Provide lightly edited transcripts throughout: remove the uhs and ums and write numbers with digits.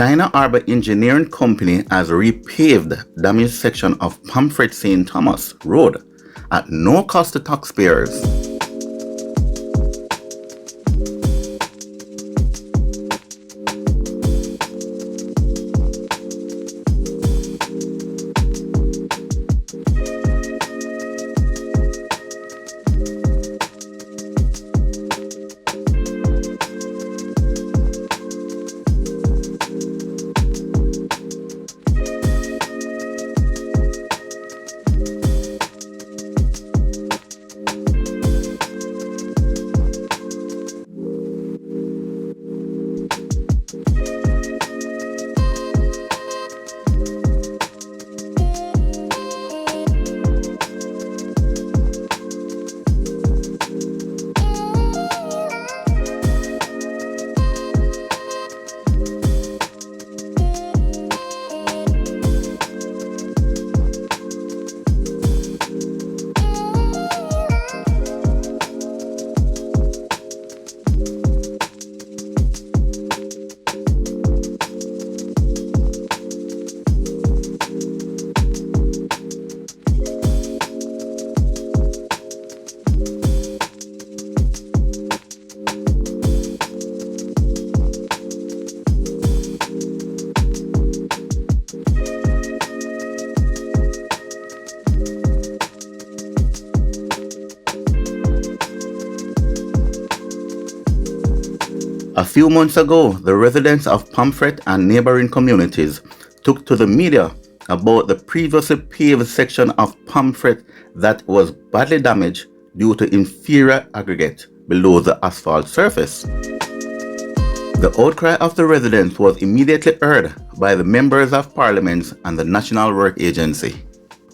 China Harbour Engineering Company has repaved damaged section of Pomfret St. Thomas Road at no cost to taxpayers. A few months ago, the residents of Pomfret and neighboring communities took to the media about the previously paved section of Pomfret that was badly damaged due to inferior aggregate below the asphalt surface. The outcry of the residents was immediately heard by the members of Parliament and the National Work Agency,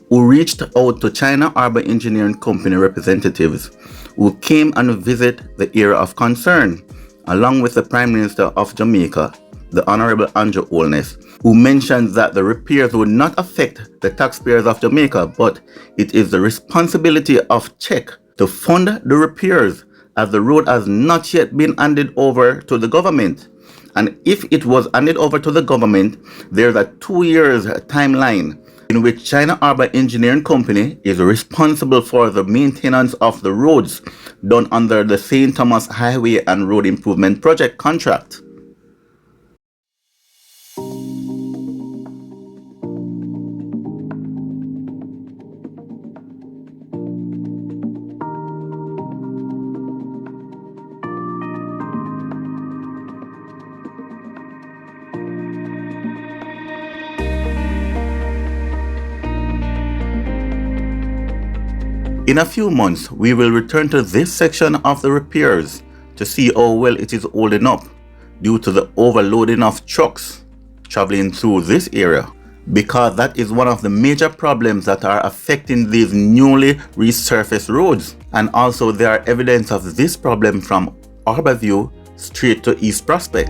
who reached out to China Harbour Engineering Company representatives who came and visited the area of concern, along with the Prime Minister of Jamaica, the Honorable Andrew Holness, who mentioned that the repairs would not affect the taxpayers of Jamaica, but it is the responsibility of Czech to fund the repairs, as the road has not yet been handed over to the government. And if it was handed over to the government, there's a 2 years timeline in which China Harbour Engineering Company is responsible for the maintenance of the roads done under the St. Thomas Highway and Road Improvement Project contract. In a few months, we will return to this section of the repairs to see how well it is holding up due to the overloading of trucks traveling through this area, because that is one of the major problems that are affecting these newly resurfaced roads. And also there are evidence of this problem from Harbourview straight to East Prospect.